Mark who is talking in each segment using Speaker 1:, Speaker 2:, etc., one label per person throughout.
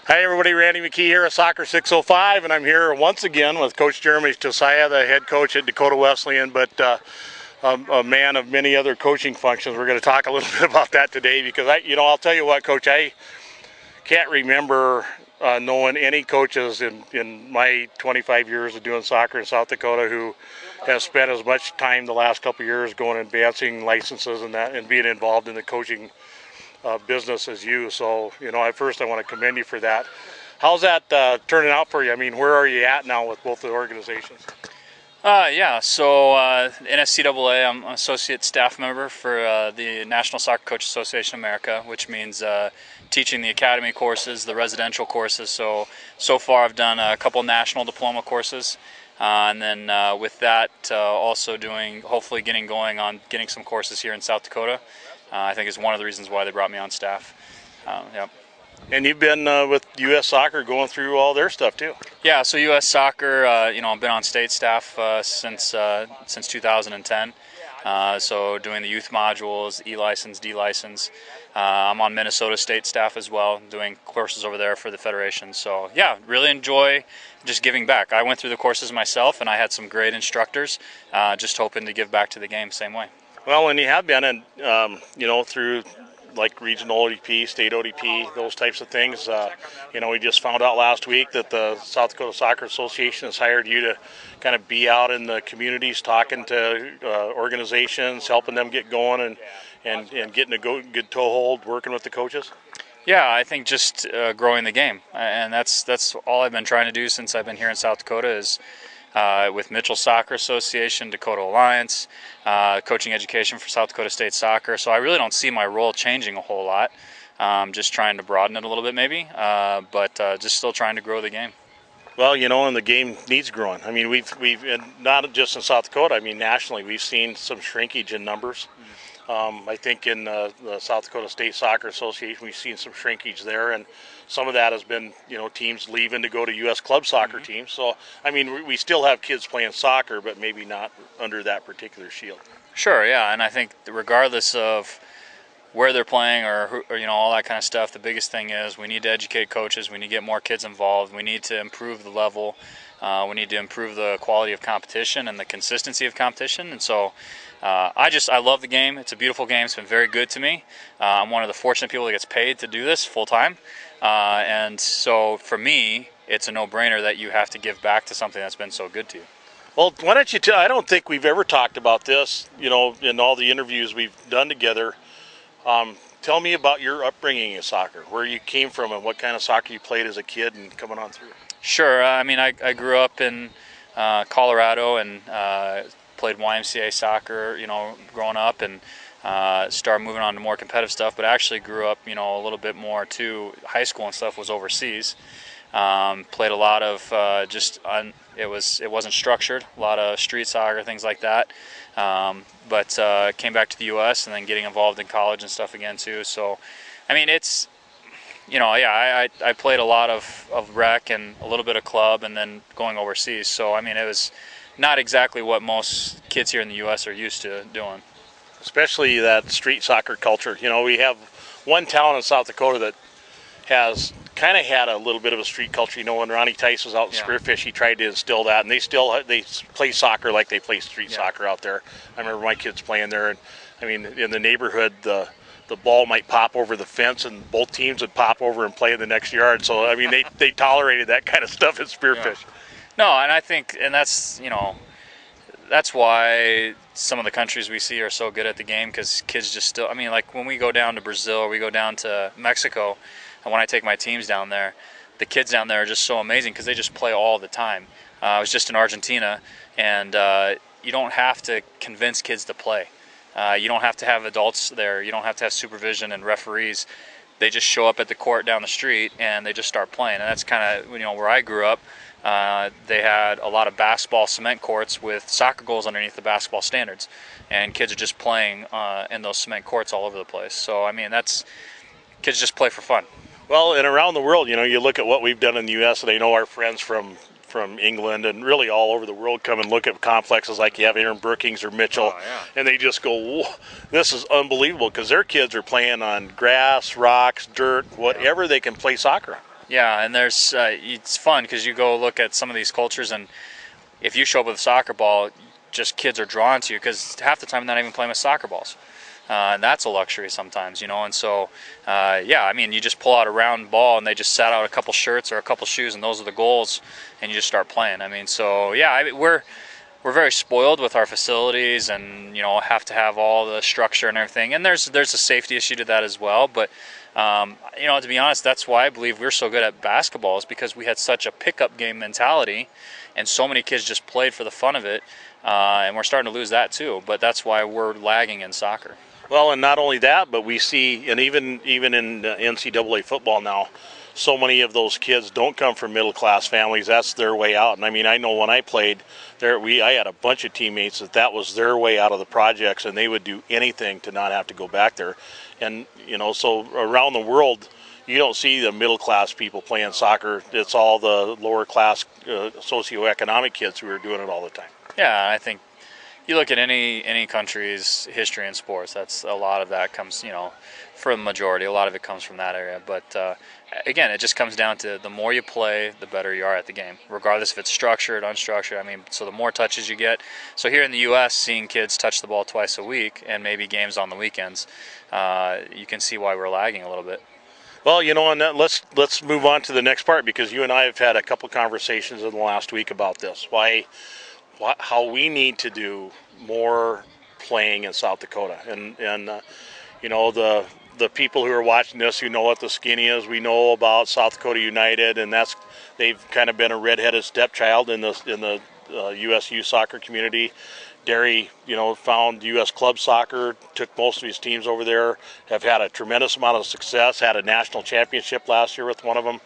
Speaker 1: Hi everybody, Randy McKee here at Soccer 605, and I'm here once again with Coach Jeremy Tosaya, the head coach at Dakota Wesleyan, but a man of many other coaching functions. We're going to talk a little bit about that today because I'll tell you what, Coach, I can't remember knowing any coaches in my 25 years of doing soccer in South Dakota who have spent as much time the last couple of years going and advancing licenses and that, and being involved in the coaching business as you. So, first I want to commend you for that. How's that turning out for you? I mean, where are you at now with both the organizations?
Speaker 2: NSCAA, I'm an associate staff member for the National Soccer Coach Association of America, which means teaching the academy courses, the residential courses. So far I've done a couple national diploma courses, and then with that also hopefully getting going on getting some courses here in South Dakota. I think is one of the reasons why they brought me on staff. Yep.
Speaker 1: And you've been with U.S. Soccer going through all their stuff too.
Speaker 2: Yeah, so U.S. Soccer, I've been on state staff since 2010. So doing the youth modules, E-license, D-license. I'm on Minnesota state staff as well, doing courses over there for the federation. So yeah, really enjoy just giving back. I went through the courses myself, and I had some great instructors. Just hoping to give back to the game same way.
Speaker 1: Well, and you have been in, through like regional ODP, state ODP, those types of things. We just found out last week that the South Dakota Soccer Association has hired you to kind of be out in the communities, talking to organizations, helping them get going and getting a good toehold, working with the coaches.
Speaker 2: Yeah, I think just growing the game, and that's all I've been trying to do since I've been here in South Dakota is with Mitchell Soccer Association, Dakota Alliance, coaching education for South Dakota State Soccer. So I really don't see my role changing a whole lot. Just trying to broaden it a little bit maybe, but just still trying to grow the game.
Speaker 1: Well, and the game needs growing. I mean, we've and not just in South Dakota. I mean, nationally, we've seen some shrinkage in numbers. I think in the South Dakota State Soccer Association, we've seen some shrinkage there, and some of that has been, teams leaving to go to U.S. club soccer teams. So, I mean, we still have kids playing soccer, but maybe not under that particular shield.
Speaker 2: Sure, yeah, and I think regardless of where they're playing or all that kind of stuff, the biggest thing is we need to educate coaches. We need to get more kids involved. We need to improve the level. We need to improve the quality of competition and the consistency of competition. And so I love the game. It's a beautiful game. It's been very good to me. I'm one of the fortunate people that gets paid to do this full time. And so for me, it's a no-brainer that you have to give back to something that's been so good to you.
Speaker 1: Well, why don't you I don't think we've ever talked about this, in all the interviews we've done together. Tell me about your upbringing in soccer, where you came from and what kind of soccer you played as a kid and coming on through.
Speaker 2: Sure. I grew up in Colorado and played YMCA soccer, growing up, and started moving on to more competitive stuff, but actually grew up, a little bit more too. High school and stuff was overseas. Played a lot of it wasn't structured, a lot of street soccer, things like that. But came back to the U.S. and then getting involved in college and stuff again too. So, I mean, it's, I played a lot of rec and a little bit of club and then going overseas. So, I mean, it was not exactly what most kids here in the U.S. are used to doing.
Speaker 1: Especially that street soccer culture. We have one town in South Dakota that has kind of had a little bit of a street culture. When Ronnie Tice was out in Spearfish, he tried to instill that, and they play soccer like they play street soccer out there. I remember my kids playing there, and I mean, in the neighborhood, the ball might pop over the fence, and both teams would pop over and play in the next yard. So I mean, they tolerated that kind of stuff at Spearfish.
Speaker 2: Yeah. No, and I think, and that's that's why some of the countries we see are so good at the game, because kids just still. I mean, like when we go down to Brazil, or we go down to Mexico. And when I take my teams down there, the kids down there are just so amazing because they just play all the time. I was just in Argentina, and you don't have to convince kids to play. You don't have to have adults there. You don't have to have supervision and referees. They just show up at the court down the street, and they just start playing. And that's kind of where I grew up. They had a lot of basketball cement courts with soccer goals underneath the basketball standards. And kids are just playing in those cement courts all over the place. So, I mean, kids just play for fun.
Speaker 1: Well, and around the world, you look at what we've done in the U.S., and I know our friends from England and really all over the world come and look at complexes like you have here in Brookings or Mitchell, and they just go, whoa, this is unbelievable, because their kids are playing on grass, rocks, dirt, whatever they can play soccer on.
Speaker 2: Yeah, and there's it's fun because you go look at some of these cultures, and if you show up with a soccer ball, just kids are drawn to you because half the time they're not even playing with soccer balls. And that's a luxury sometimes, you know. And so, yeah, I mean, you just pull out a round ball and they just set out a couple shirts or a couple shoes, and those are the goals, and you just start playing. I mean, so yeah, we're very spoiled with our facilities, and you know, have to have all the structure and everything. And there's a safety issue to that as well. But you know, to be honest, that's why I believe we're so good at basketball, is because we had such a pickup game mentality, and so many kids just played for the fun of it. And we're starting to lose that too. But that's why we're lagging in soccer.
Speaker 1: Well, and not only that, but we see, and even in NCAA football now, so many of those kids don't come from middle-class families. That's their way out. And I mean, I know when I played there, I had a bunch of teammates that was their way out of the projects, and they would do anything to not have to go back there. And you know, so around the world, you don't see the middle-class people playing soccer. It's all the lower-class socioeconomic kids who are doing it all the time.
Speaker 2: Yeah, I think you look at any country's history in sports, that's a lot of that comes, you know, for the majority, a lot of it comes from that area. But again, it just comes down to the more you play, the better you are at the game, regardless if it's structured, unstructured. I mean, so the more touches you get. So here in the U.S., seeing kids touch the ball twice a week and maybe games on the weekends, you can see why we're lagging a little bit.
Speaker 1: Well, you know, and let's move on to the next part, because you and I have had a couple conversations in the last week about this. How we need to do more playing in South Dakota, and you know, the people who are watching this, who know what the Skinny is, we know about South Dakota United, and they've kind of been a redheaded stepchild in the USU soccer community. Derry, you know, found U.S. club soccer, took most of his teams over there, have had a tremendous amount of success, had a national championship last year with one of them,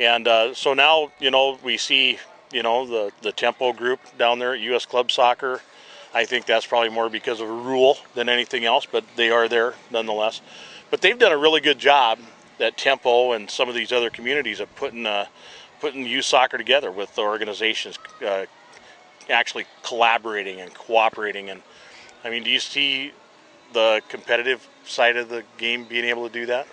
Speaker 1: and so now, you know, we see, you know, the Tempo group down there at U.S. Club Soccer. I think that's probably more because of a rule than anything else, but they are there nonetheless. But they've done a really good job at Tempo and some of these other communities of putting youth soccer together with the organizations actually collaborating and cooperating. And I mean, do you see the competitive side of the game being able to do that?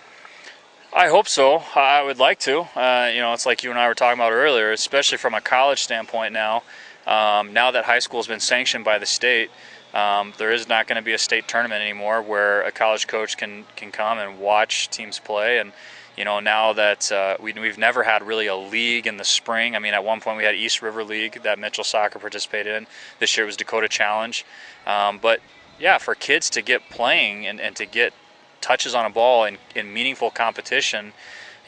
Speaker 2: I hope so. I would like to. You know, it's like you and I were talking about earlier, especially from a college standpoint now. Now that high school has been sanctioned by the state, there is not going to be a state tournament anymore where a college coach can come and watch teams play. And you know, now that we've never had really a league in the spring. I mean, at one point we had East River League that Mitchell Soccer participated in. This year it was Dakota Challenge. But yeah, for kids to get playing and to get touches on a ball in meaningful competition,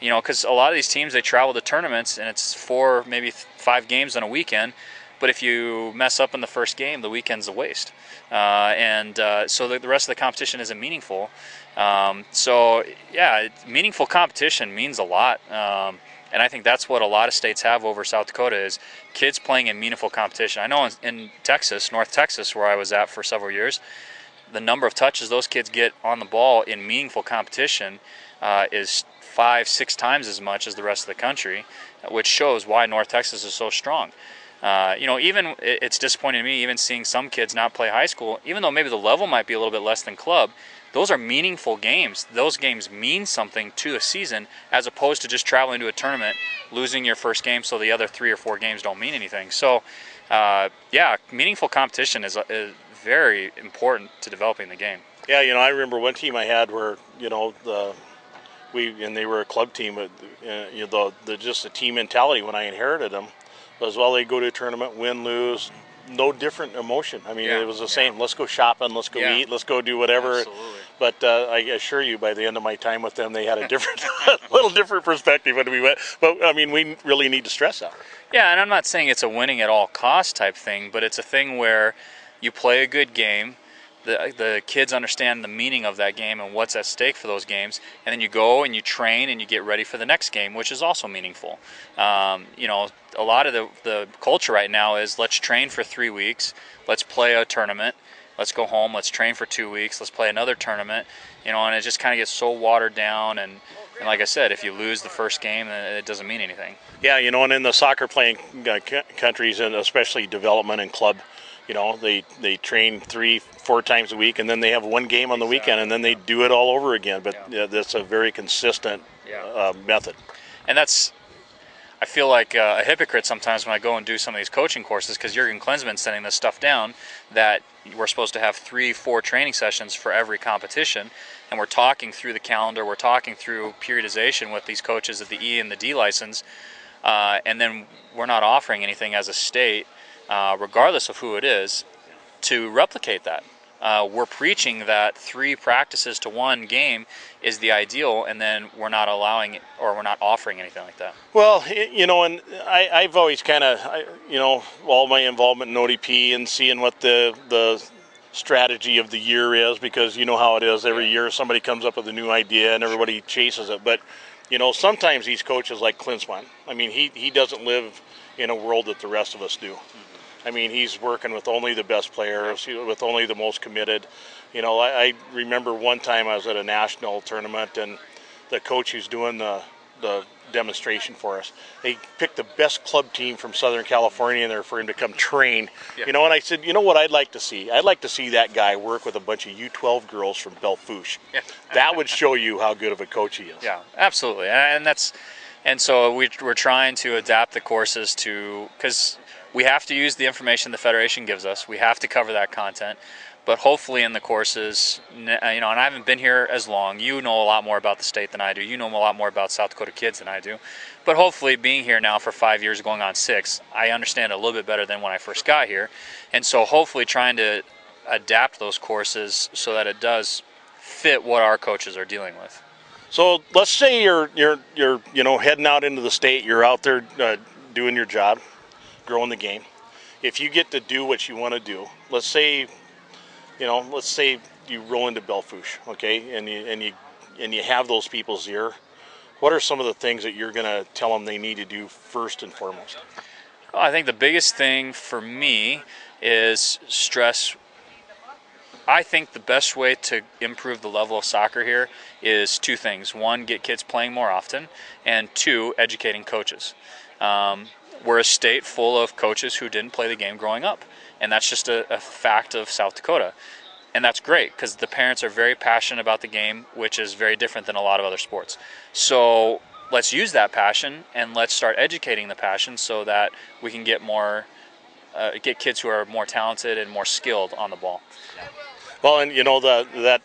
Speaker 2: you know, because a lot of these teams, they travel to tournaments and it's 4, maybe 5 games on a weekend. But if you mess up in the first game, the weekend's a waste. So the rest of the competition isn't meaningful. So, yeah, meaningful competition means a lot. And I think that's what a lot of states have over South Dakota is kids playing in meaningful competition. I know in Texas, North Texas, where I was at for several years, the number of touches those kids get on the ball in meaningful competition is 5-6 times as much as the rest of the country, which shows why North Texas is so strong. You know, even it's disappointing to me even seeing some kids not play high school, even though maybe the level might be a little bit less than club. Those are meaningful games. Those games mean something to a season, as opposed to just traveling to a tournament, losing your first game so the other 3 or 4 games don't mean anything. So, yeah, meaningful competition is very important to developing the game.
Speaker 1: Yeah, you know, I remember one team I had where, you know, they were a club team, but you know, just the team mentality when I inherited them was, well, they go to a tournament, win, lose, no different emotion. I mean, it was the same. Let's go shopping, let's go eat, let's go do whatever.
Speaker 2: Absolutely.
Speaker 1: But I assure you, by the end of my time with them, they had a different, little different perspective when we went. But I mean, we really need to stress that.
Speaker 2: Yeah, and I'm not saying it's a winning at all cost type thing, but it's a thing where you play a good game, the kids understand the meaning of that game and what's at stake for those games, and then you go and you train and you get ready for the next game, which is also meaningful. You know, a lot of the culture right now is let's train for 3 weeks, let's play a tournament, let's go home, let's train for 2 weeks, let's play another tournament, you know, and it just kind of gets so watered down. And like I said, if you lose the first game, then it doesn't mean anything.
Speaker 1: Yeah, you know, and in the soccer playing countries, and especially development and club, you know, they train 3-4 times a week, and then they have one game on the weekend, and then they do it all over again. But that's a very consistent method.
Speaker 2: And that's I feel like a hypocrite sometimes when I go and do some of these coaching courses, because Jurgen Klinsmann's sending this stuff down that we're supposed to have 3-4 training sessions for every competition, and we're talking through the calendar, we're talking through periodization with these coaches at the E and the D license, and then we're not offering anything as a state, regardless of who it is, to replicate that. We're preaching that 3 practices to 1 game is the ideal, and then we're not allowing it, or we're not offering anything like that.
Speaker 1: Well, and I've always kind of, all my involvement in ODP and seeing what the strategy of the year is, because you know how it is. Every year somebody comes up with a new idea and everybody chases it. But, sometimes these coaches like Klinsmann, I mean, he doesn't live in a world that the rest of us do. I mean, he's working with only the best players, with only the most committed. I remember one time I was at a national tournament, and the coach who's doing the demonstration for us, they picked the best club team from Southern California in there for him to come train. Yeah. And I said, what I'd like to see? I'd like to see that guy work with a bunch of U12 girls from Belfouche. Yeah. That would show you how good of a coach he is.
Speaker 2: Yeah, absolutely. And so we're trying to adapt the courses because we have to use the information the Federation gives us. We have to cover that content. But hopefully in the courses, and I haven't been here as long, you know a lot more about the state than I do. You know a lot more about South Dakota kids than I do. But hopefully being here now for 5 years, going on 6, I understand a little bit better than when I first got here. And so hopefully trying to adapt those courses so that it does fit what our coaches are dealing with.
Speaker 1: So let's say you're heading out into the state, you're out there doing your job, growing the game. If you get to do what you want to do, let's say you roll into Belfouche, okay, and you have those people's ear. What are some of the things that you're going to tell them they need to do first and foremost?
Speaker 2: Well, I think the biggest thing for me is stress. I think the best way to improve the level of soccer here is 2 things. 1, get kids playing more often, and 2, educating coaches. We're a state full of coaches who didn't play the game growing up, and that's just a fact of South Dakota. And that's great because the parents are very passionate about the game, which is very different than a lot of other sports. So let's use that passion and let's start educating the passion so that we can get kids who are more talented and more skilled on the ball.
Speaker 1: Well, and that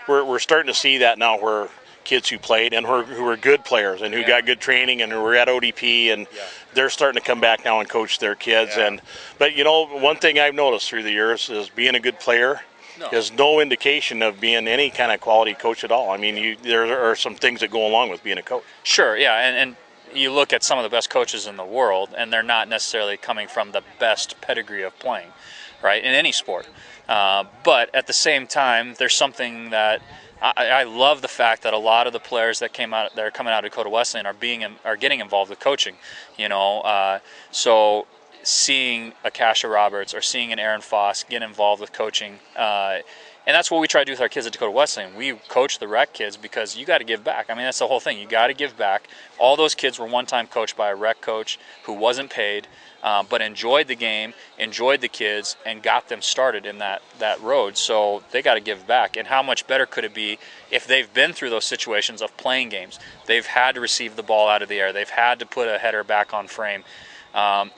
Speaker 1: we're starting to see that now, where kids who played and who are good players and who got good training and who were at ODP, and they're starting to come back now and coach their kids. Yeah. But one thing I've noticed through the years is being a good player is no indication of being any kind of quality coach at all. I mean, there are some things that go along with being a coach.
Speaker 2: Sure, yeah, and you look at some of the best coaches in the world, and they're not necessarily coming from the best pedigree of playing, right, in any sport. But at the same time, there's something that I love the fact that a lot of the players that are coming out of Dakota Wesleyan are getting involved with coaching. So seeing a Kasha Roberts or seeing an Aaron Foss get involved with coaching, and that's what we try to do with our kids at Dakota Wesleyan. We coach the rec kids because you got to give back. I mean, that's the whole thing. You got to give back. All those kids were one time coached by a rec coach who wasn't paid, but enjoyed the game, enjoyed the kids, and got them started in that road. So they got to give back. And how much better could it be if they've been through those situations of playing games? They've had to receive the ball out of the air. They've had to put a header back on frame.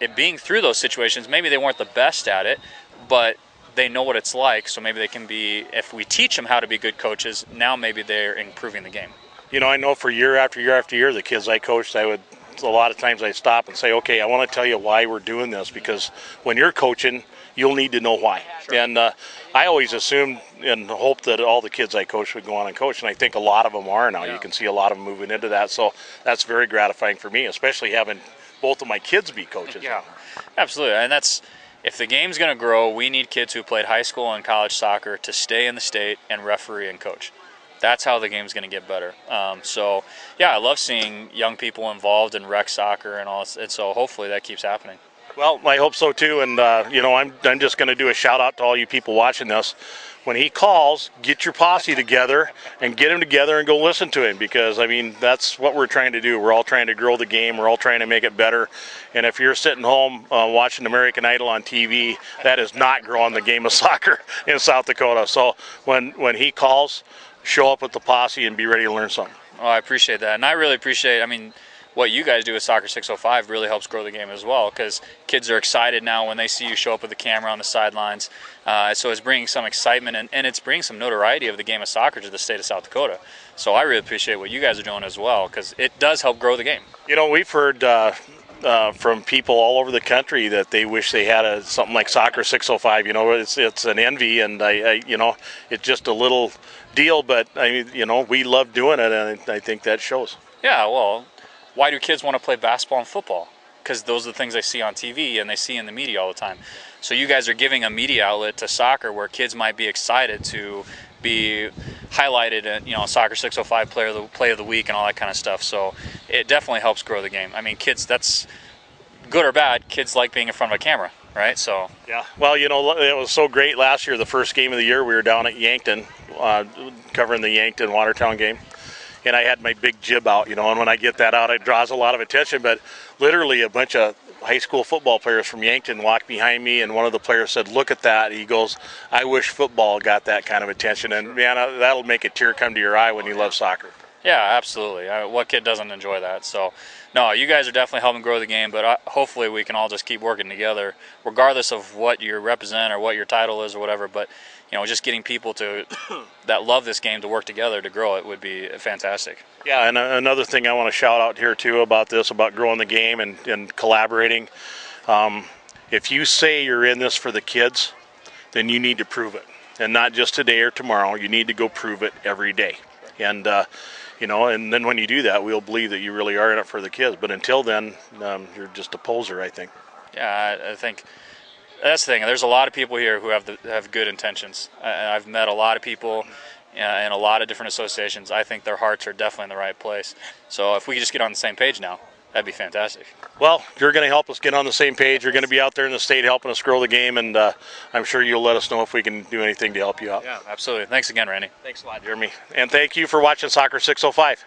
Speaker 2: It being through those situations, maybe they weren't the best at it, but they know what it's like. So maybe they can be, if we teach them how to be good coaches, now maybe they're improving the game.
Speaker 1: I know for year after year after year, the kids I coached, a lot of times I stop and say, okay, I want to tell you why we're doing this, because when you're coaching, you'll need to know why. Sure. And I always assumed and hoped that all the kids I coached would go on and coach, and I think a lot of them are now. Yeah. You can see a lot of them moving into that, so that's very gratifying for me, especially having both of my kids be coaches.
Speaker 2: Yeah, absolutely. And if the game's going to grow, we need kids who played high school and college soccer to stay in the state and referee and coach. That's how the game's going to get better. So, yeah, I love seeing young people involved in rec soccer and all, and so hopefully that keeps happening.
Speaker 1: Well, I hope so too, and I'm just going to do a shout out to all you people watching this. When he calls, get your posse together and get him together and go listen to him, because, I mean, that's what we're trying to do. We're all trying to grow the game. We're all trying to make it better. And if you're sitting home watching American Idol on TV, that is not growing the game of soccer in South Dakota. So when he calls, show up with the posse and be ready to learn something.
Speaker 2: Oh, I appreciate that. And I really appreciate, what you guys do with Soccer 605 really helps grow the game as well, because kids are excited now when they see you show up with the camera on the sidelines. So it's bringing some excitement, and it's bringing some notoriety of the game of soccer to the state of South Dakota. So I really appreciate what you guys are doing as well, because it does help grow the game.
Speaker 1: You know, we've heard from people all over the country that they wish they had something like Soccer 605. You know, it's an envy, and I you know, it's just a little deal, but you know, we love doing it, and I think that shows.
Speaker 2: Yeah, well, why do kids want to play basketball and football? Because those are the things they see on TV and they see in the media all the time. So you guys are giving a media outlet to soccer where kids might be excited to be highlighted in, you know, Soccer 605 play of the week and all that kind of stuff. So it definitely helps grow the game. I mean, kids, that's good or bad, kids like being in front of a camera, right? So
Speaker 1: yeah, well, you know, it was so great last year. The first game of the year, we were down at Yankton covering the Yankton Watertown game, and I had my big jib out, you know, and when I get that out, it draws a lot of attention. But literally a bunch of high school football players from Yankton walked behind me, and one of the players said, "Look at that." He goes, "I wish football got that kind of attention." And man, that'll make a tear come to your eye when you love soccer.
Speaker 2: Yeah, absolutely. What kid doesn't enjoy that? So, no, you guys are definitely helping grow the game, but hopefully we can all just keep working together, regardless of what you represent or what your title is or whatever. But, you know, just getting people that love this game to work together to grow it would be fantastic.
Speaker 1: Yeah, and another thing I want to shout out here, too, about growing the game and collaborating. If you say you're in this for the kids, then you need to prove it. And not just today or tomorrow. You need to go prove it every day. And, you know, and then when you do that, we'll believe that you really are in it for the kids. But until then, you're just a poser, I think.
Speaker 2: Yeah, I think that's the thing. There's a lot of people here who have good intentions. I've met a lot of people in a lot of different associations. I think their hearts are definitely in the right place. So if we could just get on the same page now, that'd be fantastic.
Speaker 1: Well, you're going to help us get on the same page. You're going to be out there in the state helping us grow the game, and I'm sure you'll let us know if we can do anything to help you out.
Speaker 2: Yeah, absolutely. Thanks again, Randy.
Speaker 1: Thanks a lot, Jeremy. And thank you for watching Soccer 605.